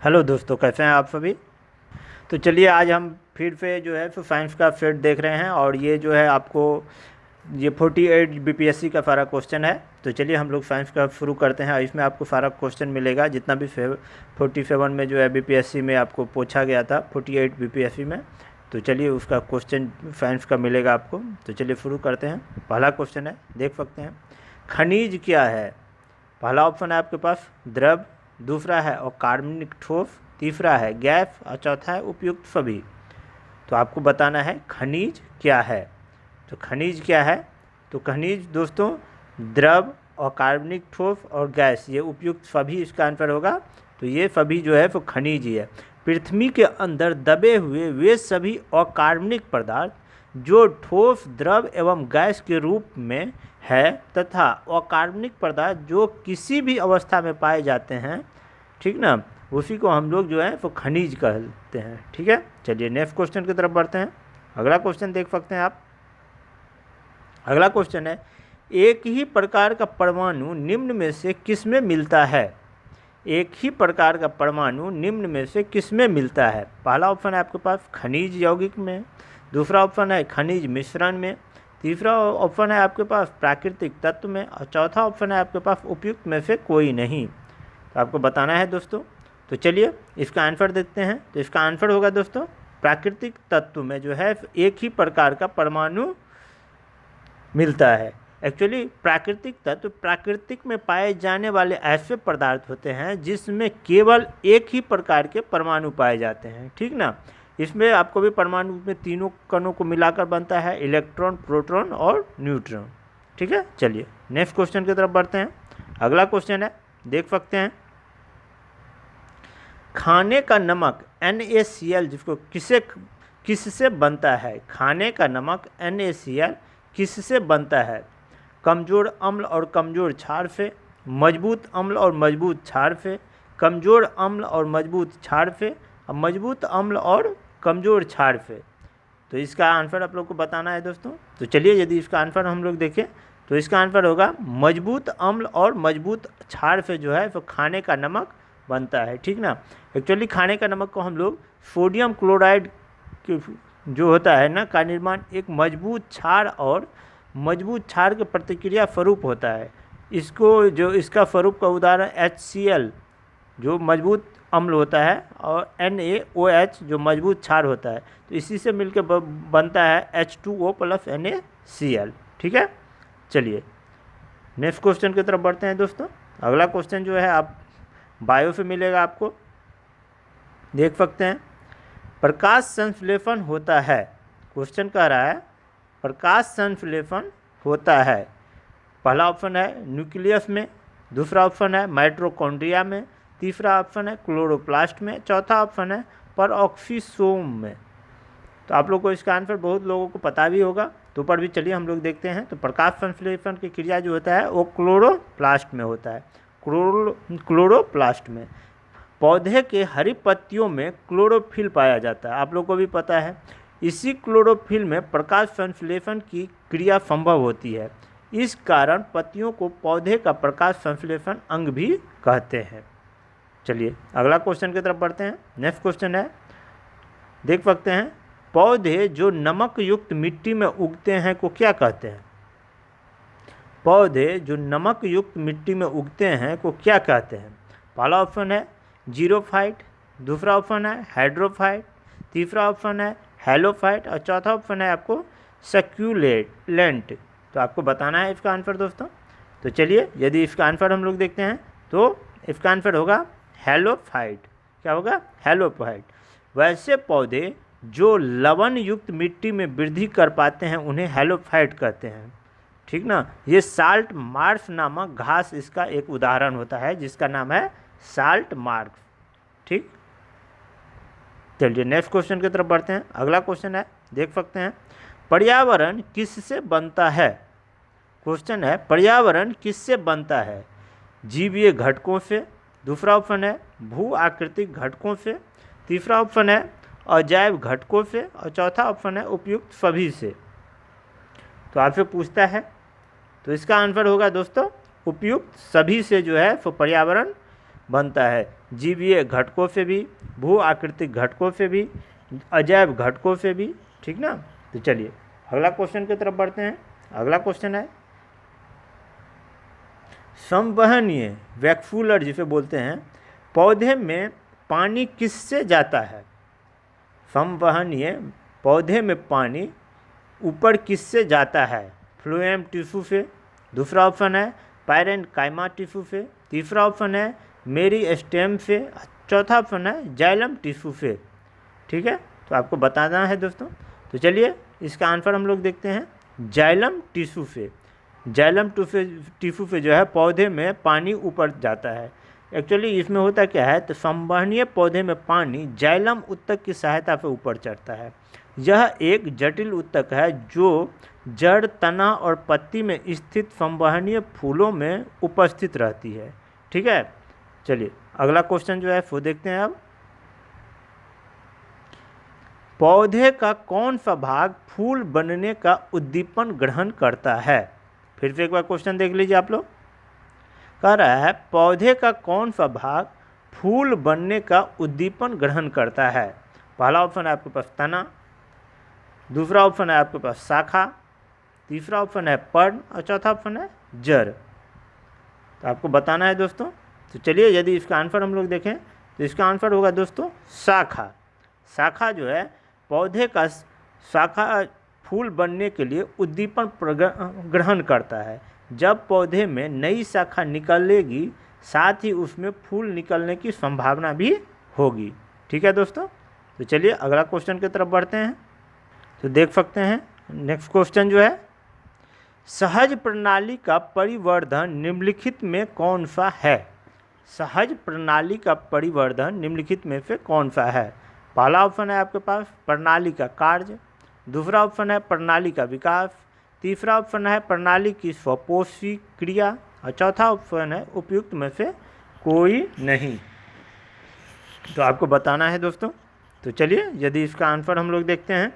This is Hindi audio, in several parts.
हेलो दोस्तों, कैसे हैं आप सभी। तो चलिए आज हम फिर से जो है साइंस का सेट देख रहे हैं और ये जो है आपको ये 48 बीपीएससी का सारा क्वेश्चन है। तो चलिए हम लोग साइंस का शुरू करते हैं। इसमें आपको सारा क्वेश्चन मिलेगा जितना भी 47 में जो है बीपीएससी में आपको पूछा गया था 48 बीपीएससी में। तो चलिए उसका क्वेश्चन साइंस का मिलेगा आपको। तो चलिए शुरू करते हैं। पहला क्वेश्चन है, देख सकते हैं, खनिज क्या है। पहला ऑप्शन है आपके पास द्रव, दूसरा है अकार्बनिक ठोस, तीसरा है गैस और चौथा है उपयुक्त सभी। तो आपको बताना है खनिज क्या है। तो खनिज क्या है, तो खनिज दोस्तों द्रव, अकार्बनिक ठोस और गैस, ये उपयुक्त सभी इसका आंसर होगा। तो ये सभी जो है वो खनिज ही है। पृथ्वी के अंदर दबे हुए वे सभी अकार्बनिक पदार्थ जो ठोस, द्रव एवं गैस के रूप में है तथा अकार्बनिक पदार्थ जो किसी भी अवस्था में पाए जाते हैं, ठीक ना, उसी को हम लोग जो है वो खनिज कहते हैं। ठीक है, चलिए नेक्स्ट क्वेश्चन की तरफ बढ़ते हैं। अगला क्वेश्चन देख सकते हैं आप। अगला क्वेश्चन है, एक ही प्रकार का परमाणु निम्न में से किसमें मिलता है। एक ही प्रकार का परमाणु निम्न में से किसमें मिलता है। पहला ऑप्शन है आपके पास खनिज यौगिक में, दूसरा ऑप्शन है खनिज मिश्रण में, तीसरा ऑप्शन है आपके पास प्राकृतिक तत्व में और चौथा ऑप्शन है आपके पास उपयुक्त में से कोई नहीं। तो आपको बताना है दोस्तों। तो चलिए इसका आंसर देखते हैं। तो इसका आंसर होगा दोस्तों प्राकृतिक तत्व में जो है एक ही प्रकार का परमाणु मिलता है। एक्चुअली प्राकृतिक तत्व प्रकृति में पाए जाने वाले ऐसे पदार्थ होते हैं जिसमें केवल एक ही प्रकार के परमाणु पाए जाते हैं, ठीक ना। इसमें आपको भी परमाणु में तीनों कणों को मिलाकर बनता है, इलेक्ट्रॉन, प्रोटॉन और न्यूट्रॉन। ठीक है, चलिए नेक्स्ट क्वेश्चन की तरफ बढ़ते हैं। अगला क्वेश्चन है, देख सकते हैं, खाने का नमक NaCl जिसको किससे बनता है। खाने का नमक NaCl किससे बनता है। कमज़ोर अम्ल और कमज़ोर क्षार से, मजबूत अम्ल और मजबूत क्षार से, कमज़ोर अम्ल और मजबूत क्षार से, और मजबूत अम्ल और कमज़ोर क्षार से। तो इसका आंसर आप लोग को बताना है दोस्तों। तो चलिए यदि इसका आंसर हम लोग देखें तो इसका आंसर होगा मजबूत अम्ल और मजबूत क्षार से जो है तो खाने का नमक बनता है, ठीक ना। एक्चुअली खाने का नमक को हम लोग सोडियम क्लोराइड जो होता है ना का निर्माण एक मजबूत क्षार और मजबूत क्षार के प्रतिक्रिया स्वरूप होता है। इसको जो इसका स्वरूप का उदाहरण HCl जो मजबूत अम्ल होता है और NaOH जो मजबूत क्षार होता है, तो इसी से मिलकर बनता है H2O + NaCl। ठीक है, चलिए नेक्स्ट क्वेश्चन की तरफ बढ़ते हैं दोस्तों। अगला क्वेश्चन जो है आप बायो से मिलेगा आपको, देख सकते हैं, प्रकाश संश्लेषण होता है। क्वेश्चन कह रहा है प्रकाश संश्लेषण होता है। पहला ऑप्शन है न्यूक्लियस में, दूसरा ऑप्शन है माइटोकॉन्ड्रिया में, तीसरा ऑप्शन है क्लोरोप्लास्ट में, चौथा ऑप्शन है परऑक्सीसोम में। तो आप लोग को इसका आंसर बहुत लोगों को पता भी होगा, तो ऊपर भी चलिए हम लोग देखते हैं। तो प्रकाश संश्लेषण की क्रिया जो होता है वो क्लोरोप्लास्ट में होता है। क्लोरोप्लास्ट में पौधे के हरी पत्तियों में क्लोरोफिल पाया जाता है, आप लोग को भी पता है। इसी क्लोरोफिल में प्रकाश संश्लेषण की क्रिया संभव होती है। इस कारण पत्तियों को पौधे का प्रकाश संश्लेषण अंग भी कहते हैं। चलिए अगला क्वेश्चन की तरफ बढ़ते हैं। नेक्स्ट क्वेश्चन है, देख सकते हैं, पौधे जो नमक युक्त मिट्टी में उगते हैं को क्या कहते हैं। पौधे जो नमक युक्त मिट्टी में उगते हैं को क्या कहते हैं। पहला ऑप्शन है जीरोफाइट, दूसरा ऑप्शन है हाइड्रोफाइट, तीसरा ऑप्शन है हेलोफाइट और चौथा ऑप्शन है आपको सक्यूलेंट। तो आपको बताना है इसका आंसर दोस्तों। तो चलिए यदि इसका आंसर हम लोग देखते हैं तो इसका आंसर होगा हेलोफाइट। क्या होगा, हेलोफाइट। वैसे पौधे जो लवण युक्त मिट्टी में वृद्धि कर पाते हैं उन्हें हेलोफाइट कहते हैं, ठीक ना। ये साल्ट मार्श नामक घास इसका एक उदाहरण होता है जिसका नाम है साल्ट मार्श। ठीक, चलिए नेक्स्ट क्वेश्चन की तरफ बढ़ते हैं। अगला क्वेश्चन है, देख सकते हैं, पर्यावरण किससे बनता है। क्वेश्चन है पर्यावरण किससे बनता है। जीवीय घटकों से, दूसरा ऑप्शन है भू आकृतिक घटकों से, तीसरा ऑप्शन है अजैव घटकों से और चौथा ऑप्शन है उपयुक्त सभी से। तो आपसे पूछता है तो इसका आंसर होगा दोस्तों उपयुक्त सभी से जो है तो पर्यावरण बनता है? जीवीय घटकों से भी, भू आकृतिक घटकों से भी, अजैव घटकों से भी। ठीक ना। तो चलिए अगला क्वेश्चन की तरफ बढ़ते हैं। अगला क्वेश्चन है संवहनीय वैक्यूलर जिसे बोलते हैं, पौधे में पानी किससे जाता है? संवहनीय पौधे में पानी ऊपर किससे जाता है? फ्लोएम टिश्यू से। दूसरा ऑप्शन है पैरेन्काइमा टिश्यू से। तीसरा ऑप्शन है मेरिस्टेम से। चौथा ऑप्शन है जाइलम टिश्यू से। ठीक है, तो आपको बताना है दोस्तों। तो चलिए इसका आंसर हम लोग देखते हैं, जाइलम टिश्यू से। जाइलम टिश्यू से जो है पौधे में पानी ऊपर जाता है। एक्चुअली इसमें होता क्या है, तो संवहनीय पौधे में पानी जाइलम ऊतक की सहायता से ऊपर चढ़ता है। यह एक जटिल ऊतक है जो जड़, तना और पत्ती में स्थित संवहनीय फूलों में उपस्थित रहती है। ठीक है, चलिए अगला क्वेश्चन जो है वो देखते हैं अब। पौधे का कौन सा भाग फूल बनने का उद्दीपन ग्रहण करता है? फिर से एक बार क्वेश्चन देख लीजिए आप लोग। कह रहा है पौधे का कौन सा भाग फूल बनने का उद्दीपन ग्रहण करता है? पहला ऑप्शन है आपके पास तना, दूसरा ऑप्शन है आपके पास शाखा, तीसरा ऑप्शन है पर्ण और चौथा ऑप्शन है जड़। तो आपको बताना है दोस्तों। तो चलिए यदि इसका आंसर हम लोग देखें तो इसका आंसर होगा दोस्तों शाखा। शाखा जो है पौधे का शाखा फूल बनने के लिए उद्दीपन ग्रहण करता है। जब पौधे में नई शाखा निकलेगी साथ ही उसमें फूल निकलने की संभावना भी होगी। ठीक है दोस्तों, तो चलिए अगला क्वेश्चन की तरफ बढ़ते हैं। तो देख सकते हैं नेक्स्ट क्वेश्चन जो है, सहज प्रणाली का परिवर्धन निम्नलिखित में कौन सा है? सहज प्रणाली का परिवर्धन निम्नलिखित में से कौन सा है? पहला ऑप्शन है आपके पास प्रणाली का कार्य, दूसरा ऑप्शन है प्रणाली का विकास, तीसरा ऑप्शन है प्रणाली की स्वपोषी क्रिया और चौथा ऑप्शन है उपयुक्त में से कोई नहीं। तो आपको बताना है दोस्तों। तो चलिए यदि इसका आंसर हम लोग देखते हैं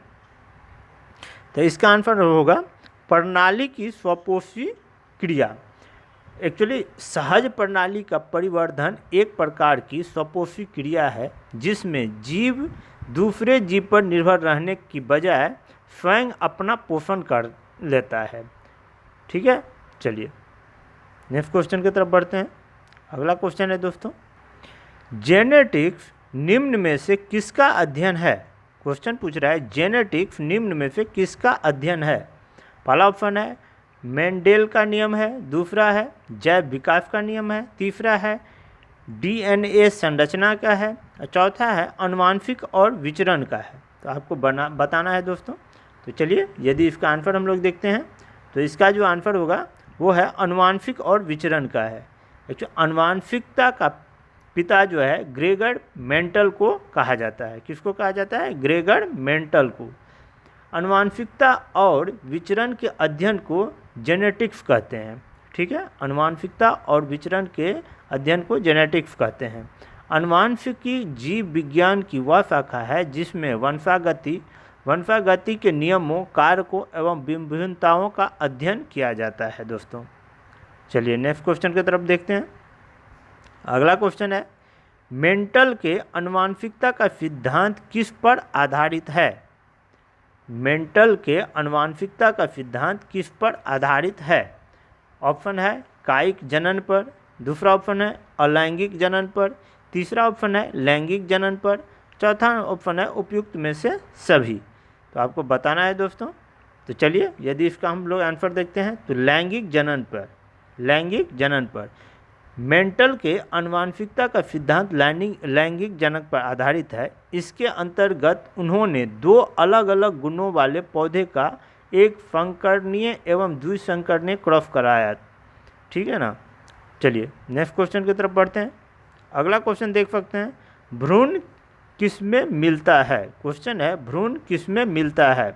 तो इसका आंसर होगा प्रणाली की स्वपोषी क्रिया। एक्चुअली सहज प्रणाली का परिवर्धन एक प्रकार की स्वपोषी क्रिया है जिसमें जीव दूसरे जीव पर निर्भर रहने की बजाय स्वयं अपना पोषण कर लेता है। ठीक है, चलिए नेक्स्ट क्वेश्चन की तरफ बढ़ते हैं। अगला क्वेश्चन है दोस्तों, जेनेटिक्स निम्न में से किसका अध्ययन है? क्वेश्चन पूछ रहा है जेनेटिक्स निम्न में से किसका अध्ययन है? पहला ऑप्शन है मेंडेल का नियम है, दूसरा है जैव विकास का नियम है, तीसरा है डीएनए संरचना का है और चौथा है अनुवांशिक और विचरण का है। तो आपको बताना है दोस्तों। तो चलिए यदि इसका आंसर हम लोग देखते हैं तो इसका जो आंसर होगा वो है अनुवांशिक और विचरण का है। एक्चुअली अनुवांशिकता का पिता जो है ग्रेगर मेंटल को कहा जाता है। किसको कहा जाता है? ग्रेगर मेंटल को। अनुवांशिकता और विचरण के अध्ययन को जेनेटिक्स कहते हैं। ठीक है, अनुवांशिकता और विचरण के अध्ययन को जेनेटिक्स कहते हैं। अनुवांशिकी जीव विज्ञान की वह शाखा है जिसमें वंशागति के नियमों, कारकों एवं विभिन्नताओं का अध्ययन किया जाता है दोस्तों। चलिए नेक्स्ट क्वेश्चन की तरफ देखते हैं। अगला क्वेश्चन है मेंटल के अनुवांशिकता का सिद्धांत किस पर आधारित है? मेंटल के अनुवांशिकता का सिद्धांत किस पर आधारित है? ऑप्शन है कायिक जनन पर, दूसरा ऑप्शन है अलैंगिक जनन पर, तीसरा ऑप्शन है लैंगिक जनन पर, चौथा ऑप्शन है उपयुक्त में से सभी। तो आपको बताना है दोस्तों। तो चलिए यदि इसका हम लोग आंसर देखते हैं तो लैंगिक जनन पर। मेंटल के अनुवांशिकता का सिद्धांत लैंगिक जनन पर आधारित है। इसके अंतर्गत उन्होंने दो अलग अलग गुणों वाले पौधे का एक संकरणीय एवं द्विसंकरणीय क्रॉस कराया। ठीक है ना। चलिए नेक्स्ट क्वेश्चन की तरफ बढ़ते हैं। अगला क्वेश्चन देख सकते हैं, भ्रूण किस में मिलता है? क्वेश्चन है भ्रूण किस में मिलता है?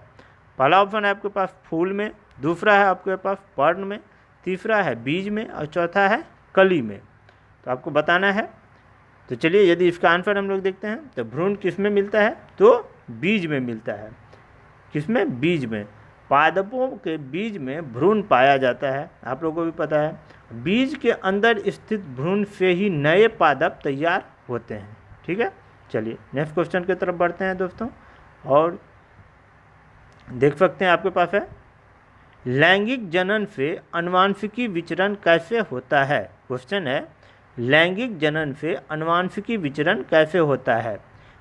पहला ऑप्शन है आपके पास फूल में, दूसरा है आपके पास पर्ण में, तीसरा है बीज में और चौथा है कली में। तो आपको बताना है। तो चलिए यदि इसका आंसर हम लोग देखते हैं तो भ्रूण किस में मिलता है? तो बीज में मिलता है। किस में? बीज में। पादपों के बीज में भ्रूण पाया जाता है, आप लोगों को भी पता है। बीज के अंदर स्थित भ्रूण से ही नए पादप तैयार होते हैं। ठीक है, चलिए नेक्स्ट क्वेश्चन की तरफ बढ़ते हैं दोस्तों, और देख सकते हैं आपके पास है, लैंगिक जनन से अनुवांशिकी विचरण कैसे होता है। क्वेश्चन है, लैंगिक जनन से अनुवांशिकी विचरण कैसे होता है।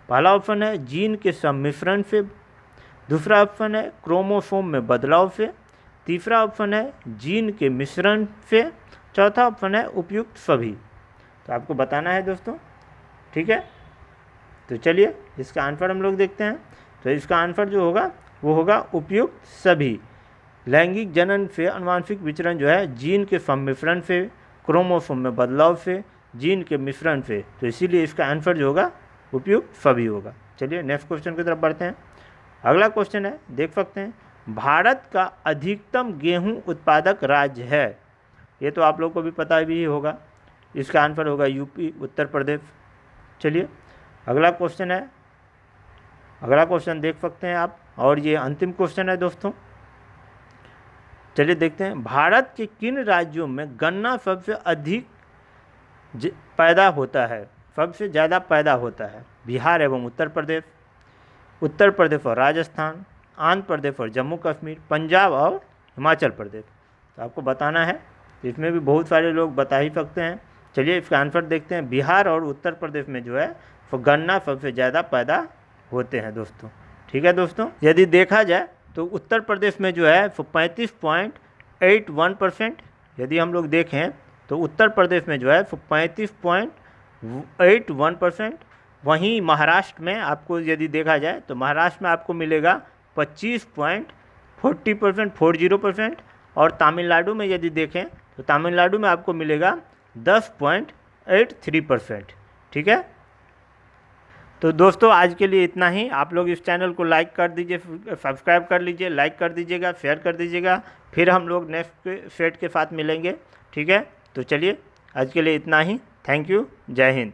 पहला ऑप्शन है जीन के सम्मिश्रण से, दूसरा ऑप्शन है क्रोमोसोम में बदलाव से, तीसरा ऑप्शन है जीन के मिश्रण से, चौथा ऑप्शन है उपयुक्त सभी। तो आपको बताना है दोस्तों। ठीक है, तो चलिए इसका आंसर हम लोग देखते हैं। तो इसका आंसर जो होगा वो होगा उपयुक्त सभी। लैंगिक जनन से अनुवांशिक विचरण जो है जीन के सम्मिश्रण से, क्रोमोसोम में बदलाव से, जीन के मिश्रण से, तो इसीलिए इसका आंसर जो होगा उपयुक्त सभी होगा। चलिए नेक्स्ट क्वेश्चन की तरफ बढ़ते हैं। अगला क्वेश्चन है, देख सकते हैं, भारत का अधिकतम गेहूं उत्पादक राज्य है। ये तो आप लोग को भी पता भी होगा, इसका आंसर होगा यूपी, उत्तर प्रदेश। चलिए अगला क्वेश्चन है, अगला क्वेश्चन देख सकते हैं आप, और ये अंतिम क्वेश्चन है दोस्तों। चलिए देखते हैं, भारत के किन राज्यों में गन्ना सबसे अधिक पैदा होता है, सबसे ज़्यादा पैदा होता है। बिहार एवं उत्तर प्रदेश, उत्तर प्रदेश और राजस्थान, आंध्र प्रदेश और जम्मू कश्मीर, पंजाब और हिमाचल प्रदेश। तो आपको बताना है, इसमें भी बहुत सारे लोग बता ही सकते हैं। चलिए इसका आंसर देखते हैं, बिहार और उत्तर प्रदेश में जो है वो गन्ना सबसे ज़्यादा पैदा होते हैं दोस्तों। ठीक है दोस्तों, यदि देखा जाए तो उत्तर प्रदेश में जो है वो 35.81%, यदि हम लोग देखें तो उत्तर प्रदेश में जो है वो 35.81%। वहीं महाराष्ट्र में आपको यदि देखा जाए तो महाराष्ट्र में आपको मिलेगा 25.40%, और तमिलनाडु में यदि देखें तो तमिलनाडु में आपको मिलेगा 10.83%। ठीक है, तो दोस्तों आज के लिए इतना ही। आप लोग इस चैनल को लाइक कर दीजिए, सब्सक्राइब कर लीजिए, लाइक कर दीजिएगा, शेयर कर दीजिएगा। फिर हम लोग नेक्स्ट सेट के साथ मिलेंगे। ठीक है, तो चलिए आज के लिए इतना ही। थैंक यू, जय हिंद।